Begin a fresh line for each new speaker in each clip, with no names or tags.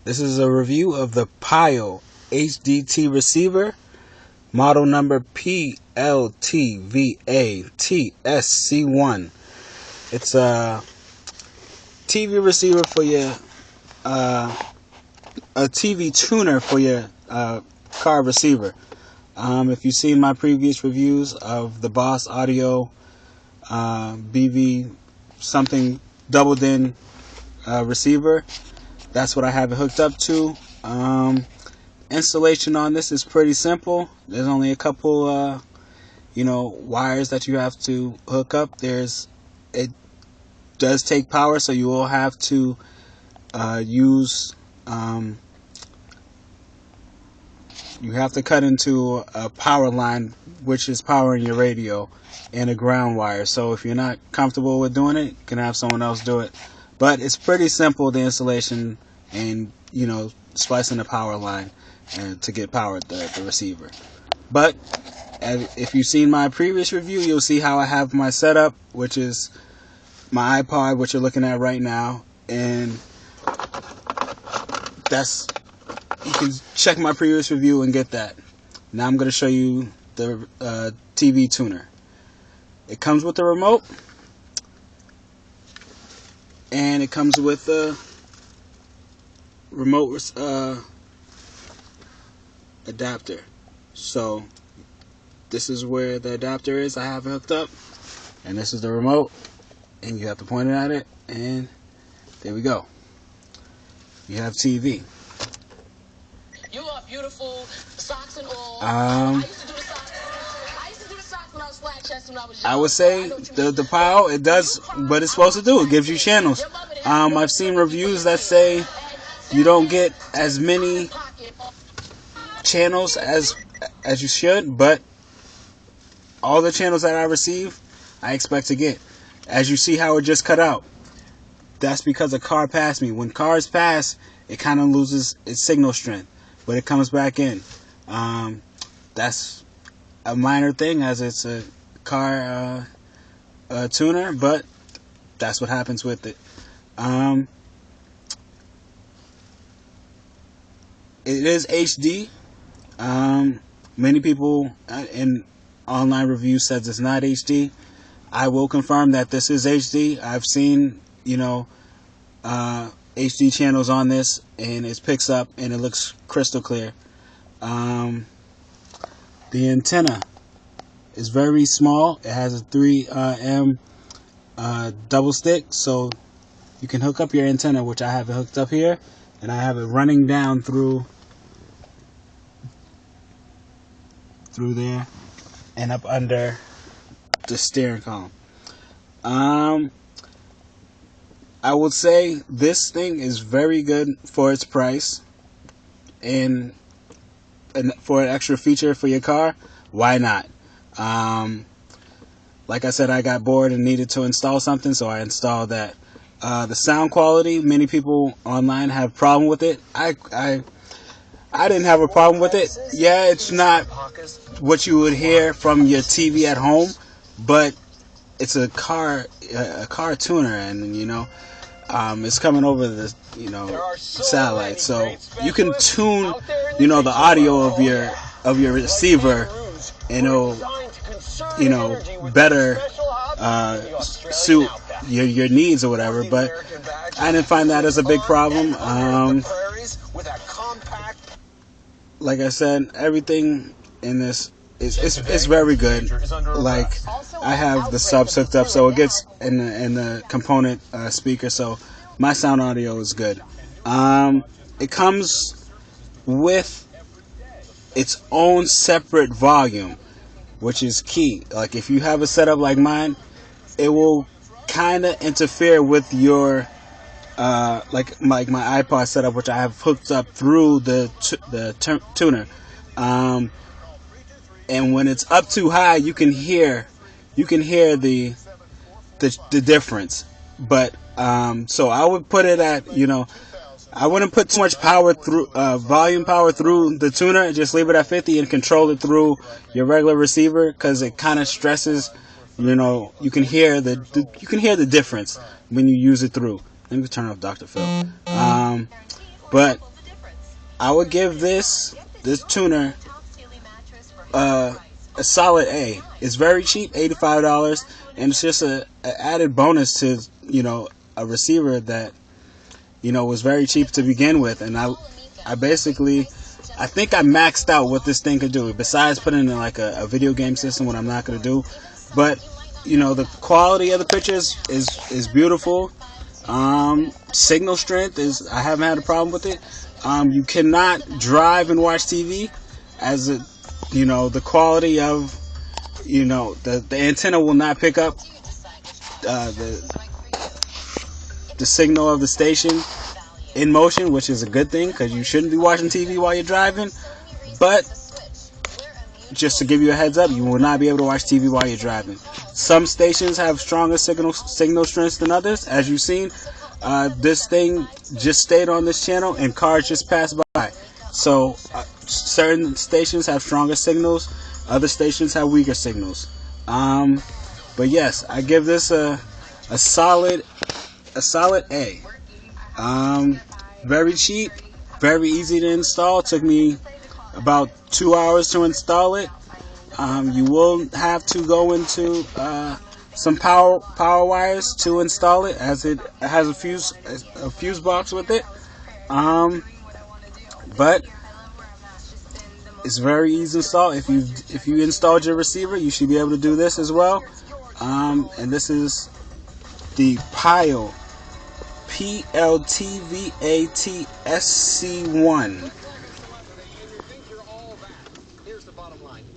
This is a review of the Pyle HDT receiver, model number PLTVATSC1. It's a TV receiver for your, a TV tuner for your car receiver. If you've seen my previous reviews of the Boss Audio BV something double din receiver, that's what I have it hooked up to. Installation on this is pretty simple. There's only a couple wires that you have to hook up. It does take power, so you will have to use you have to cut into a power line, which is powering your radio, and a ground wire. So if you're not comfortable with doing it, you can have someone else do it. But it's pretty simple, the installation, and splicing the power line and to get power the receiver. But if you've seen my previous review, you'll see how I have my setup, which is my iPod, which you're looking at right now, and you can check my previous review and get that. Now I'm going to show you the TV tuner. It comes with a remote, and it comes with a remote adapter. So this is where the adapter is. I have it hooked up, and this is the remote, and you have to point it at it, and there we go. You have TV.
You are beautiful, socks and all. I used to do the socks when I was flat chested when I was young.
I would say the Pyle, it does what it's supposed to do. It gives you channels. I've seen reviews that say you don't get as many channels as you should, but all the channels that I receive, I expect to get. As you see how it just cut out, that's because a car passed me. When cars pass, it kind of loses its signal strength, but it comes back in. That's a minor thing, as it's a car tuner, but that's what happens with it. It is HD. Many people in online reviews says it's not HD. I will confirm that this is HD. I've seen HD channels on this, and it picks up and it looks crystal clear. The antenna is very small. It has a 3M double stick, so you can hook up your antenna, which I have it hooked up here, and I have it running down through there and up under the steering column. I would say this thing is very good for its price, and for an extra feature for your car. Why not? Like I said, I got bored and needed to install something, so I installed that. The sound quality, many people online have a problem with it. I didn't have a problem with it. Yeah, it's not what you would hear from your TV at home, but it's a car tuner, and it's coming over the satellite, so you can tune the audio of your receiver, and it'll better suit your needs or whatever. But I didn't find that as a big problem. Like I said, everything in this is very good. Like, I have the subs hooked up, so it gets in the component speaker, so my sound audio is good. It comes with its own separate volume, which is key. Like, if you have a setup like mine, it will kind of interfere with your like my iPod setup, which I have hooked up through the tuner. And when it's up too high, you can hear the difference. But so I would put it at I wouldn't put too much power through volume power through the tuner. Just leave it at 50 and control it through your regular receiver, because it kind of stresses. You can hear the difference when you use it through. Let me turn off Dr. Phil. But I would give this tuner a solid A. It's very cheap, $85, and it's just a added bonus to, you know, a receiver that, you know, was very cheap to begin with. And I basically, I think I maxed out what this thing could do, besides putting in like a video game system, what I'm not going to do. But, you know, the quality of the pictures is beautiful. Signal strength is, I haven't had a problem with it. You cannot drive and watch TV, as it, you know, the quality of, you know, the antenna will not pick up the signal of the station in motion, which is a good thing, because you shouldn't be watching TV while you're driving. But just to give you a heads up, you will not be able to watch TV while you're driving. Some stations have stronger signal strengths than others. As you've seen, this thing just stayed on this channel and cars just passed by. So certain stations have stronger signals, other stations have weaker signals. But yes, I give this a solid A. Very cheap, very easy to install. It took me about 2 hours to install it. You will have to go into some power wires to install it, as it has a fuse box with it. But it's very easy to install. If you installed your receiver, you should be able to do this as well. And this is the Pyle PLTVATSC1.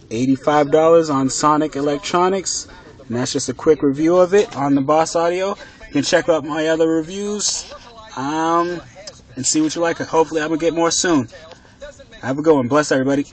$85 on Sonic Electronics. And that's just a quick review of it on the Boss Audio. You can check out my other reviews and see what you like. Hopefully I'm going to get more soon. Have a good one. Bless everybody.